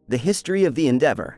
The history of the Endeavour.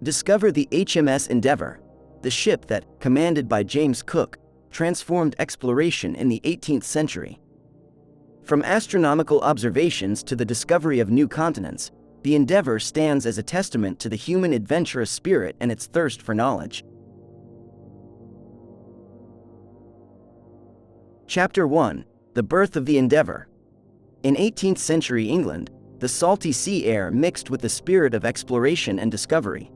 Discover the HMS Endeavour, the ship that, commanded by James Cook, transformed exploration in the 18th century. From astronomical observations to the discovery of new continents, the Endeavour stands as a testament to the human adventurous spirit and its thirst for knowledge. Chapter 1. The birth of the Endeavour. In 18th century England, the salty sea air mixed with the spirit of exploration and discovery.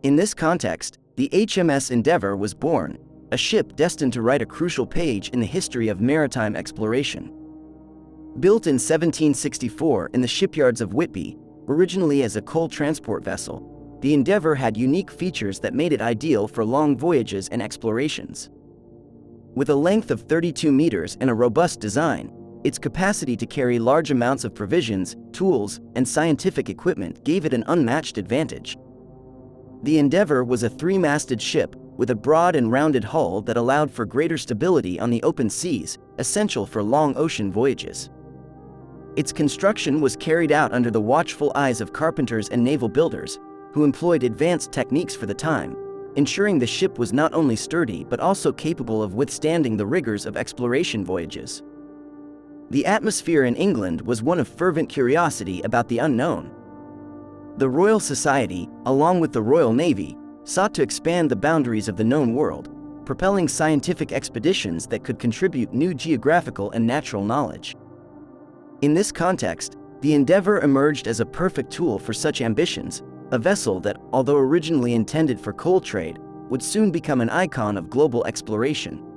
In this context, the HMS Endeavour was born, a ship destined to write a crucial page in the history of maritime exploration. Built in 1764 in the shipyards of Whitby, originally as a coal transport vessel, the Endeavour had unique features that made it ideal for long voyages and explorations. With a length of 32 meters and a robust design, its capacity to carry large amounts of provisions, tools, and scientific equipment gave it an unmatched advantage. The Endeavour was a three-masted ship with a broad and rounded hull that allowed for greater stability on the open seas, essential for long ocean voyages. Its construction was carried out under the watchful eyes of carpenters and naval builders, who employed advanced techniques for the time, ensuring the ship was not only sturdy but also capable of withstanding the rigors of exploration voyages. The atmosphere in England was one of fervent curiosity about the unknown. The Royal Society, along with the Royal Navy, sought to expand the boundaries of the known world, propelling scientific expeditions that could contribute new geographical and natural knowledge. In this context, the Endeavour emerged as a perfect tool for such ambitions, a vessel that, although originally intended for coal trade, would soon become an icon of global exploration.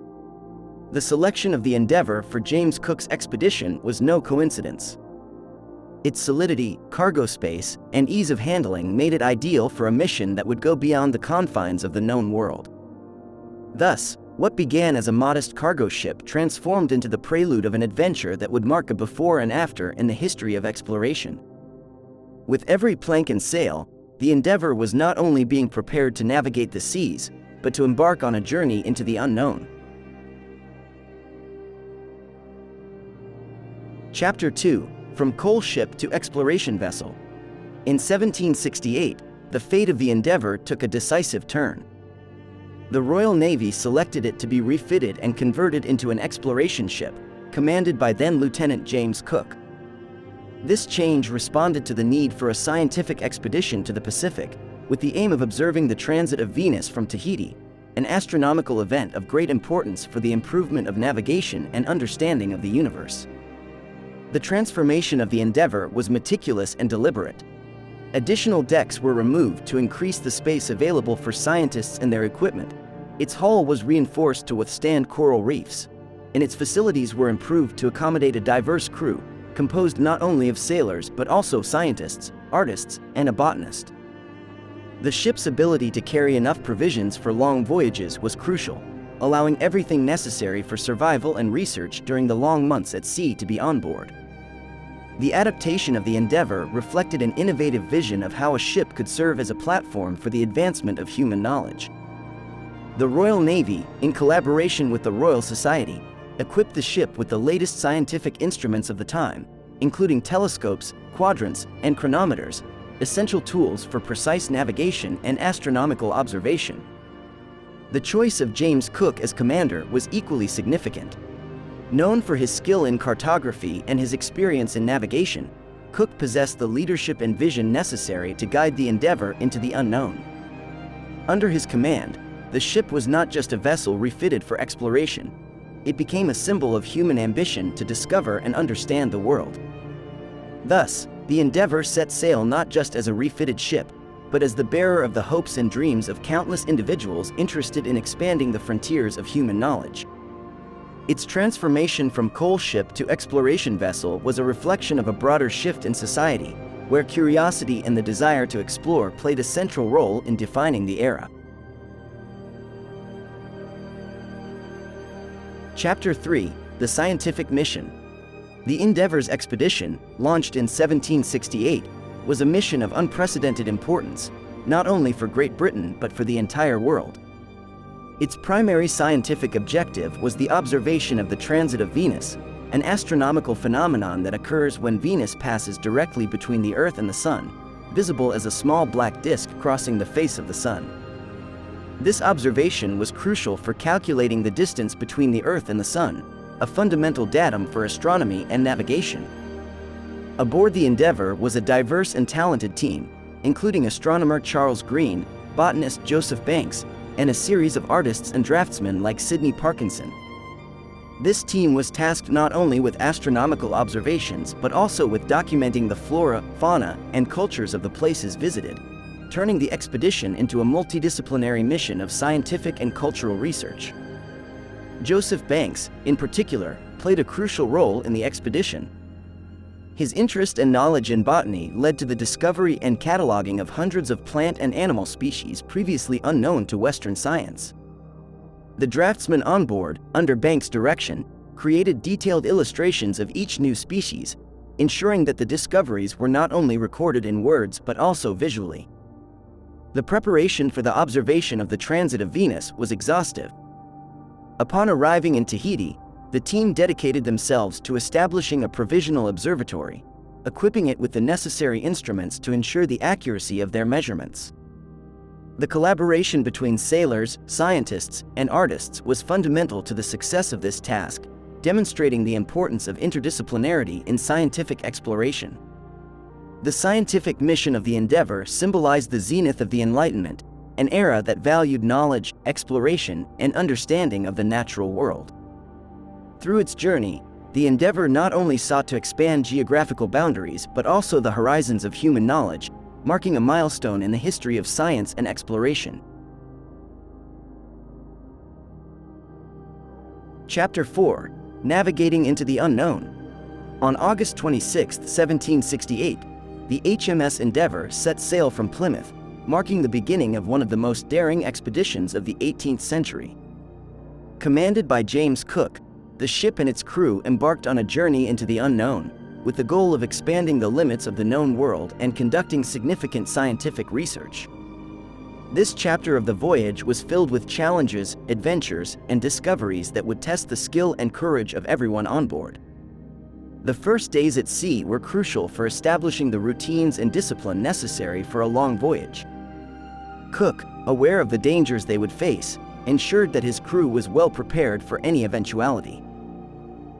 The selection of the Endeavour for James Cook's expedition was no coincidence. Its solidity, cargo space, and ease of handling made it ideal for a mission that would go beyond the confines of the known world. Thus, what began as a modest cargo ship transformed into the prelude of an adventure that would mark a before and after in the history of exploration. With every plank and sail, the Endeavour was not only being prepared to navigate the seas, but to embark on a journey into the unknown. Chapter 2. From coal ship to exploration vessel. In 1768, the fate of the Endeavour took a decisive turn. The Royal Navy selected it to be refitted and converted into an exploration ship, commanded by then Lieutenant James Cook. This change responded to the need for a scientific expedition to the Pacific, with the aim of observing the transit of Venus from Tahiti, an astronomical event of great importance for the improvement of navigation and understanding of the universe. The transformation of the Endeavour was meticulous and deliberate. Additional decks were removed to increase the space available for scientists and their equipment. Its hull was reinforced to withstand coral reefs, and its facilities were improved to accommodate a diverse crew, composed not only of sailors but also scientists, artists, and a botanist. The ship's ability to carry enough provisions for long voyages was crucial, allowing everything necessary for survival and research during the long months at sea to be on board. The adaptation of the Endeavour reflected an innovative vision of how a ship could serve as a platform for the advancement of human knowledge. The Royal Navy, in collaboration with the Royal Society, equipped the ship with the latest scientific instruments of the time, including telescopes, quadrants, and chronometers, essential tools for precise navigation and astronomical observation. The choice of James Cook as commander was equally significant. Known for his skill in cartography and his experience in navigation, Cook possessed the leadership and vision necessary to guide the Endeavour into the unknown. Under his command, the ship was not just a vessel refitted for exploration. It became a symbol of human ambition to discover and understand the world. Thus, the Endeavour set sail not just as a refitted ship, but as the bearer of the hopes and dreams of countless individuals interested in expanding the frontiers of human knowledge. Its transformation from coal ship to exploration vessel was a reflection of a broader shift in society, where curiosity and the desire to explore played a central role in defining the era. Chapter 3. The Scientific Mission. The Endeavour's expedition, launched in 1768, was a mission of unprecedented importance, not only for Great Britain but for the entire world. Its primary scientific objective was the observation of the transit of Venus, an astronomical phenomenon that occurs when Venus passes directly between the Earth and the Sun, visible as a small black disk crossing the face of the Sun. This observation was crucial for calculating the distance between the Earth and the Sun, a fundamental datum for astronomy and navigation. Aboard the Endeavour was a diverse and talented team, including astronomer Charles Green, botanist Joseph Banks, and a series of artists and draftsmen like Sidney Parkinson. This team was tasked not only with astronomical observations but also with documenting the flora, fauna, and cultures of the places visited, turning the expedition into a multidisciplinary mission of scientific and cultural research. Joseph Banks, in particular, played a crucial role in the expedition. His interest and knowledge in botany led to the discovery and cataloging of hundreds of plant and animal species previously unknown to Western science. The draftsmen on board, under Banks' direction, created detailed illustrations of each new species, ensuring that the discoveries were not only recorded in words but also visually. The preparation for the observation of the transit of Venus was exhaustive. Upon arriving in Tahiti, the team dedicated themselves to establishing a provisional observatory, equipping it with the necessary instruments to ensure the accuracy of their measurements. The collaboration between sailors, scientists, and artists was fundamental to the success of this task, demonstrating the importance of interdisciplinarity in scientific exploration. The scientific mission of the Endeavour symbolized the zenith of the Enlightenment, an era that valued knowledge, exploration, and understanding of the natural world. Through its journey, the Endeavour not only sought to expand geographical boundaries but also the horizons of human knowledge, marking a milestone in the history of science and exploration. Chapter 4: Navigating into the Unknown. On August 26, 1768, the HMS Endeavour set sail from Plymouth, marking the beginning of one of the most daring expeditions of the 18th century. Commanded by James Cook, the ship and its crew embarked on a journey into the unknown, with the goal of expanding the limits of the known world and conducting significant scientific research. This chapter of the voyage was filled with challenges, adventures, and discoveries that would test the skill and courage of everyone on board. The first days at sea were crucial for establishing the routines and discipline necessary for a long voyage. Cook, aware of the dangers they would face, ensured that his crew was well prepared for any eventuality.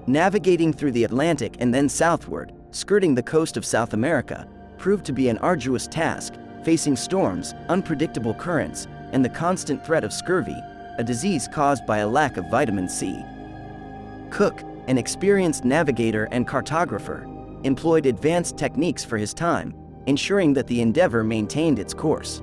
Navigating through the Atlantic and then southward, skirting the coast of South America, proved to be an arduous task, facing storms, unpredictable currents, and the constant threat of scurvy, a disease caused by a lack of vitamin C. Cook, an experienced navigator and cartographer, employed advanced techniques for his time, ensuring that the Endeavour maintained its course.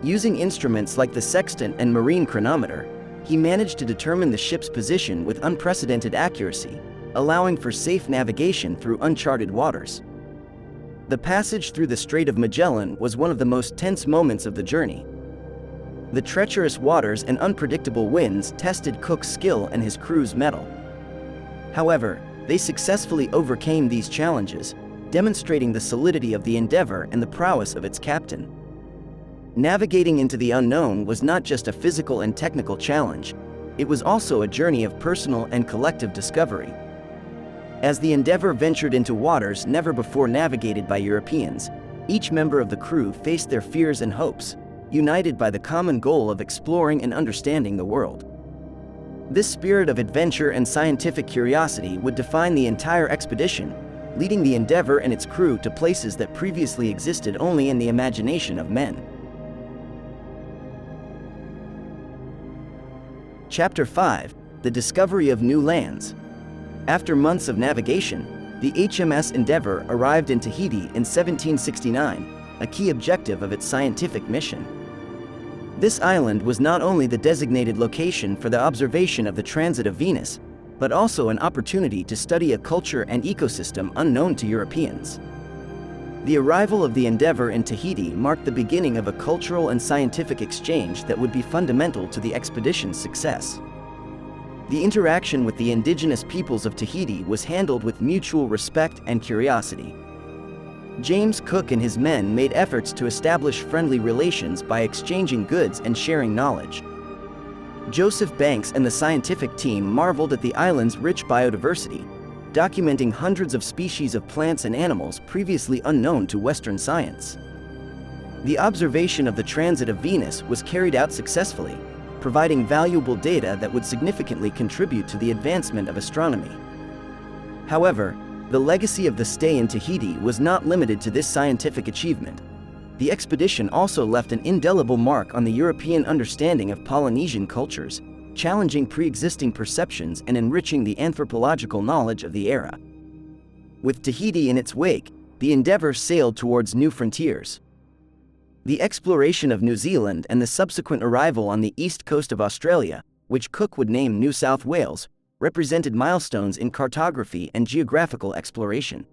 Using instruments like the sextant and marine chronometer, he managed to determine the ship's position with unprecedented accuracy, allowing for safe navigation through uncharted waters. The passage through the Strait of Magellan was one of the most tense moments of the journey. The treacherous waters and unpredictable winds tested Cook's skill and his crew's mettle. However, they successfully overcame these challenges, demonstrating the solidity of the Endeavour and the prowess of its captain. Navigating into the unknown was not just a physical and technical challenge, it was also a journey of personal and collective discovery. As the Endeavour ventured into waters never before navigated by Europeans, each member of the crew faced their fears and hopes, united by the common goal of exploring and understanding the world. This spirit of adventure and scientific curiosity would define the entire expedition, leading the Endeavour and its crew to places that previously existed only in the imagination of men. Chapter 5: The Discovery of New Lands. After months of navigation, the HMS Endeavour arrived in Tahiti in 1769, a key objective of its scientific mission. This island was not only the designated location for the observation of the transit of Venus, but also an opportunity to study a culture and ecosystem unknown to Europeans. The arrival of the Endeavour in Tahiti marked the beginning of a cultural and scientific exchange that would be fundamental to the expedition's success. The interaction with the indigenous peoples of Tahiti was handled with mutual respect and curiosity. James Cook and his men made efforts to establish friendly relations by exchanging goods and sharing knowledge. Joseph Banks and the scientific team marveled at the island's rich biodiversity, documenting hundreds of species of plants and animals previously unknown to Western science. The observation of the transit of Venus was carried out successfully, providing valuable data that would significantly contribute to the advancement of astronomy. However, the legacy of the stay in Tahiti was not limited to this scientific achievement. The expedition also left an indelible mark on the European understanding of Polynesian cultures, challenging pre-existing perceptions and enriching the anthropological knowledge of the era. With Tahiti in its wake, the Endeavour sailed towards new frontiers. The exploration of New Zealand and the subsequent arrival on the east coast of Australia, which Cook would name New South Wales, represented milestones in cartography and geographical exploration.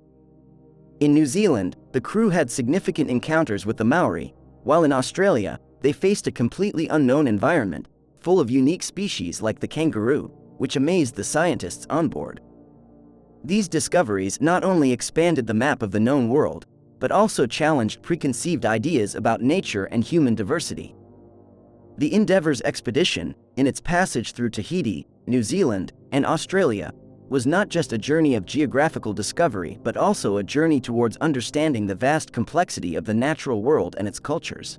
In New Zealand, the crew had significant encounters with the Maori, while in Australia, they faced a completely unknown environment, full of unique species like the kangaroo, which amazed the scientists on board. These discoveries not only expanded the map of the known world, but also challenged preconceived ideas about nature and human diversity. The Endeavour's expedition, in its passage through Tahiti, New Zealand, and Australia, was not just a journey of geographical discovery but also a journey towards understanding the vast complexity of the natural world and its cultures.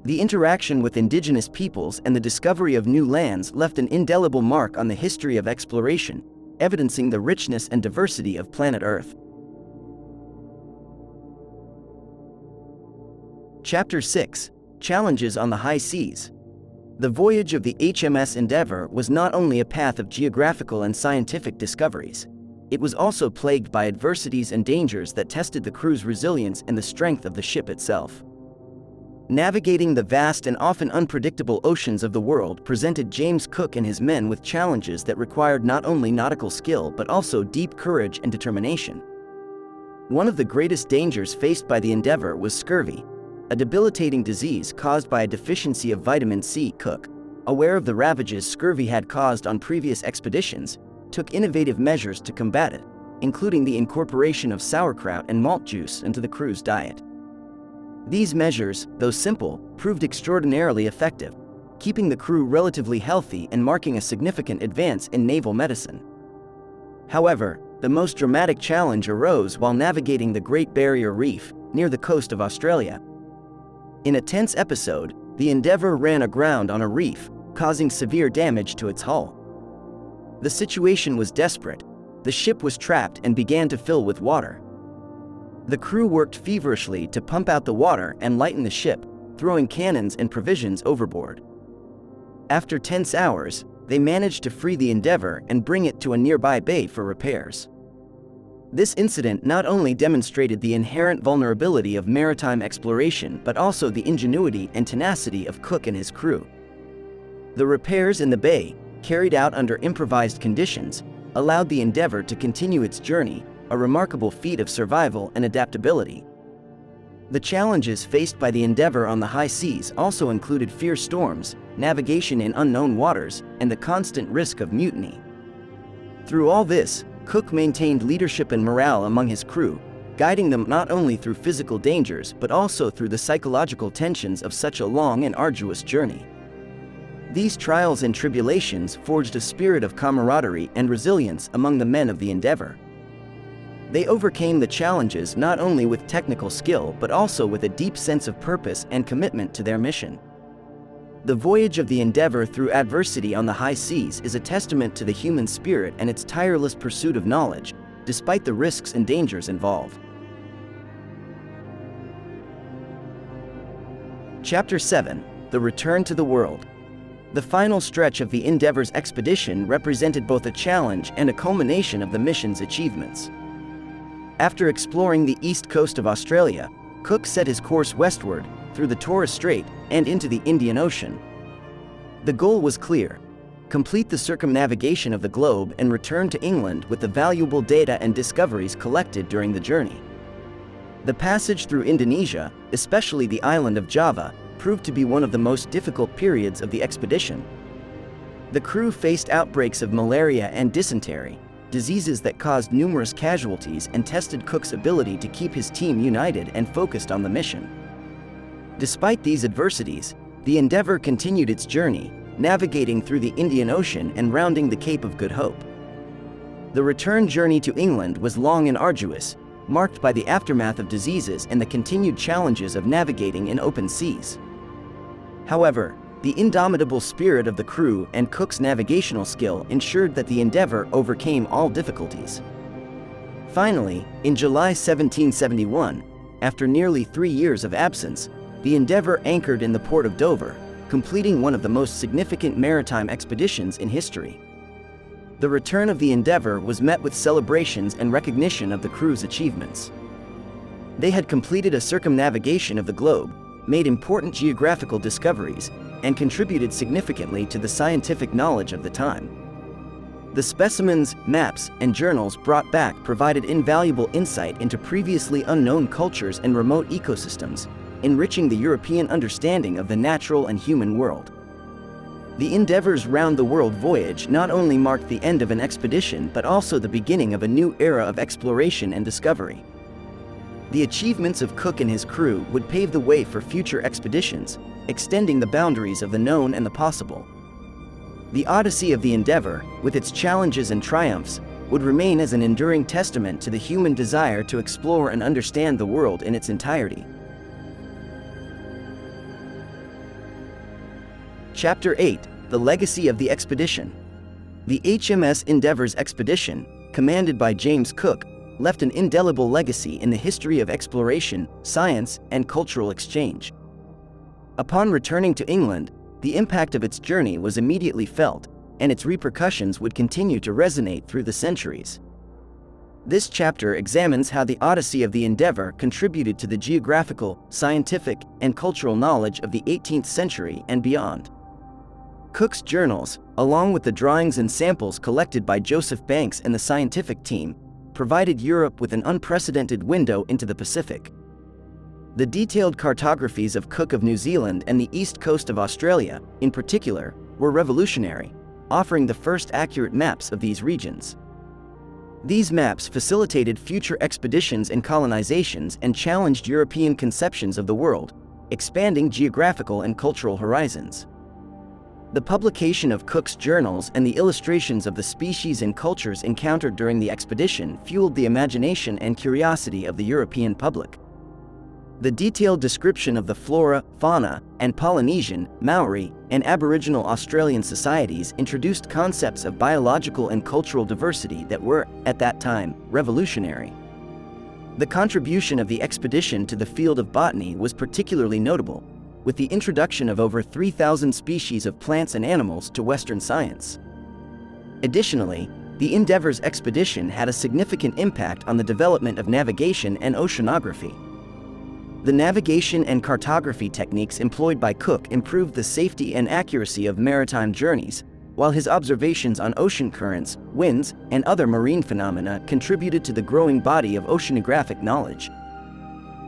The interaction with indigenous peoples and the discovery of new lands left an indelible mark on the history of exploration, evidencing the richness and diversity of planet Earth. Chapter 6: Challenges on the High Seas. The voyage of the HMS Endeavour was not only a path of geographical and scientific discoveries, it was also plagued by adversities and dangers that tested the crew's resilience and the strength of the ship itself. Navigating the vast and often unpredictable oceans of the world presented James Cook and his men with challenges that required not only nautical skill but also deep courage and determination. One of the greatest dangers faced by the Endeavour was scurvy, a debilitating disease caused by a deficiency of vitamin C. Cook, aware of the ravages scurvy had caused on previous expeditions, took innovative measures to combat it, including the incorporation of sauerkraut and malt juice into the crew's diet. These measures, though simple, proved extraordinarily effective, keeping the crew relatively healthy and marking a significant advance in naval medicine. However, the most dramatic challenge arose while navigating the Great Barrier Reef, near the coast of Australia. In a tense episode, the Endeavour ran aground on a reef, causing severe damage to its hull. The situation was desperate. The ship was trapped and began to fill with water. The crew worked feverishly to pump out the water and lighten the ship, throwing cannons and provisions overboard. After tense hours, they managed to free the Endeavour and bring it to a nearby bay for repairs. This incident not only demonstrated the inherent vulnerability of maritime exploration but also the ingenuity and tenacity of Cook and his crew. The repairs in the bay, carried out under improvised conditions, allowed the Endeavour to continue its journey, a remarkable feat of survival and adaptability. The challenges faced by the Endeavour on the high seas also included fierce storms, navigation in unknown waters, and the constant risk of mutiny. Through all this, Cook maintained leadership and morale among his crew, guiding them not only through physical dangers but also through the psychological tensions of such a long and arduous journey. These trials and tribulations forged a spirit of camaraderie and resilience among the men of the Endeavour. They overcame the challenges not only with technical skill but also with a deep sense of purpose and commitment to their mission. The voyage of the Endeavour through adversity on the high seas is a testament to the human spirit and its tireless pursuit of knowledge, despite the risks and dangers involved. Chapter 7: The Return to the World. The final stretch of the Endeavour's expedition represented both a challenge and a culmination of the mission's achievements. After exploring the east coast of Australia, Cook set his course westward, through the Torres Strait, and into the Indian Ocean. The goal was clear: complete the circumnavigation of the globe and return to England with the valuable data and discoveries collected during the journey. The passage through Indonesia, especially the island of Java, proved to be one of the most difficult periods of the expedition. The crew faced outbreaks of malaria and dysentery, diseases that caused numerous casualties and tested Cook's ability to keep his team united and focused on the mission. Despite these adversities, the Endeavour continued its journey, navigating through the Indian Ocean and rounding the Cape of Good Hope. The return journey to England was long and arduous, marked by the aftermath of diseases and the continued challenges of navigating in open seas. However, the indomitable spirit of the crew and Cook's navigational skill ensured that the Endeavour overcame all difficulties. Finally, in July 1771, after nearly 3 years of absence, the Endeavour anchored in the port of Dover, completing one of the most significant maritime expeditions in history. The return of the Endeavour was met with celebrations and recognition of the crew's achievements. They had completed a circumnavigation of the globe, made important geographical discoveries, and contributed significantly to the scientific knowledge of the time. The specimens, maps, and journals brought back provided invaluable insight into previously unknown cultures and remote ecosystems, enriching the European understanding of the natural and human world. The Endeavour's round-the-world voyage not only marked the end of an expedition but also the beginning of a new era of exploration and discovery. The achievements of Cook and his crew would pave the way for future expeditions, extending the boundaries of the known and the possible. The Odyssey of the Endeavour, with its challenges and triumphs, would remain as an enduring testament to the human desire to explore and understand the world in its entirety. Chapter 8: The Legacy of the Expedition. The HMS Endeavour's expedition, commanded by James Cook, left an indelible legacy in the history of exploration, science, and cultural exchange. Upon returning to England, the impact of its journey was immediately felt, and its repercussions would continue to resonate through the centuries. This chapter examines how the Odyssey of the Endeavour contributed to the geographical, scientific, and cultural knowledge of the 18th century and beyond. Cook's journals, along with the drawings and samples collected by Joseph Banks and the scientific team, provided Europe with an unprecedented window into the Pacific. The detailed cartographies of Cook of New Zealand and the east coast of Australia, in particular, were revolutionary, offering the first accurate maps of these regions. These maps facilitated future expeditions and colonizations and challenged European conceptions of the world, expanding geographical and cultural horizons. The publication of Cook's journals and the illustrations of the species and cultures encountered during the expedition fueled the imagination and curiosity of the European public. The detailed description of the flora, fauna, and Polynesian, Maori, and Aboriginal Australian societies introduced concepts of biological and cultural diversity that were, at that time, revolutionary. The contribution of the expedition to the field of botany was particularly notable, with the introduction of over 3,000 species of plants and animals to Western science. Additionally, the Endeavour's expedition had a significant impact on the development of navigation and oceanography. The navigation and cartography techniques employed by Cook improved the safety and accuracy of maritime journeys, while his observations on ocean currents, winds, and other marine phenomena contributed to the growing body of oceanographic knowledge.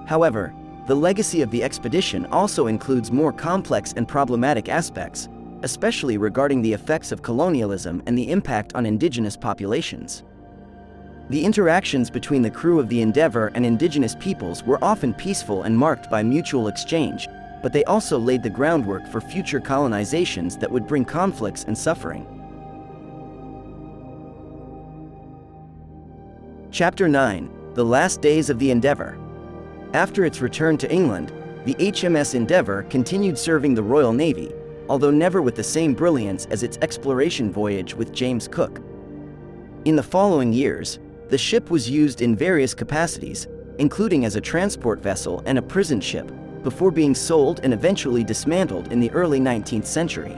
However, the legacy of the expedition also includes more complex and problematic aspects, especially regarding the effects of colonialism and the impact on indigenous populations. The interactions between the crew of the Endeavour and indigenous peoples were often peaceful and marked by mutual exchange, but they also laid the groundwork for future colonizations that would bring conflicts and suffering. Chapter 9: The Last Days of the Endeavour. After its return to England, the HMS Endeavour continued serving the Royal Navy, although never with the same brilliance as its exploration voyage with James Cook. In the following years, the ship was used in various capacities, including as a transport vessel and a prison ship, before being sold and eventually dismantled in the early 19th century.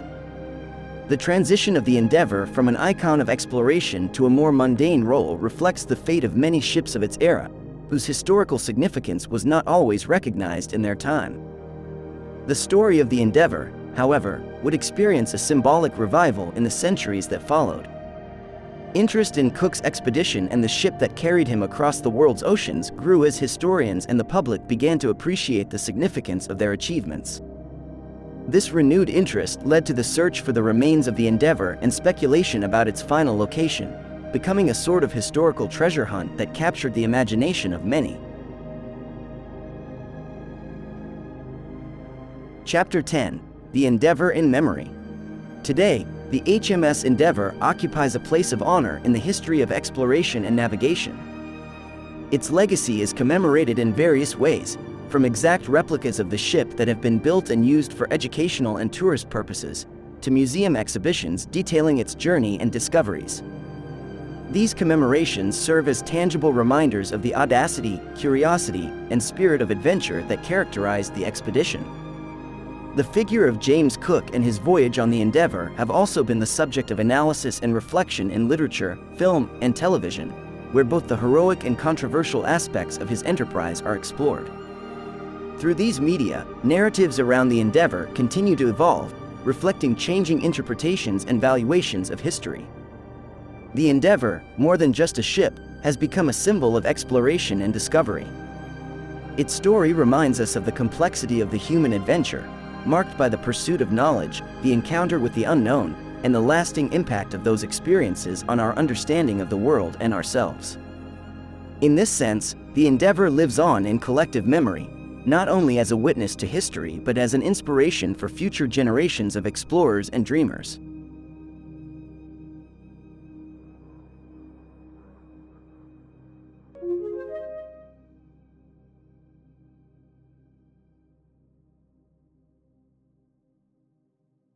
The transition of the Endeavour from an icon of exploration to a more mundane role reflects the fate of many ships of its era, whose historical significance was not always recognized in their time. The story of the Endeavour, however, would experience a symbolic revival in the centuries that followed. Interest in Cook's expedition and the ship that carried him across the world's oceans grew as historians and the public began to appreciate the significance of their achievements. This renewed interest led to the search for the remains of the Endeavour and speculation about its final location, becoming a sort of historical treasure hunt that captured the imagination of many. Chapter 10: The Endeavour in Memory. Today, the HMS Endeavour occupies a place of honor in the history of exploration and navigation. Its legacy is commemorated in various ways, from exact replicas of the ship that have been built and used for educational and tourist purposes, to museum exhibitions detailing its journey and discoveries. These commemorations serve as tangible reminders of the audacity, curiosity, and spirit of adventure that characterized the expedition. The figure of James Cook and his voyage on the Endeavour have also been the subject of analysis and reflection in literature, film, and television, where both the heroic and controversial aspects of his enterprise are explored. Through these media, narratives around the Endeavour continue to evolve, reflecting changing interpretations and valuations of history. The Endeavour, more than just a ship, has become a symbol of exploration and discovery. Its story reminds us of the complexity of the human adventure, marked by the pursuit of knowledge, the encounter with the unknown, and the lasting impact of those experiences on our understanding of the world and ourselves. In this sense, the Endeavour lives on in collective memory, not only as a witness to history but as an inspiration for future generations of explorers and dreamers.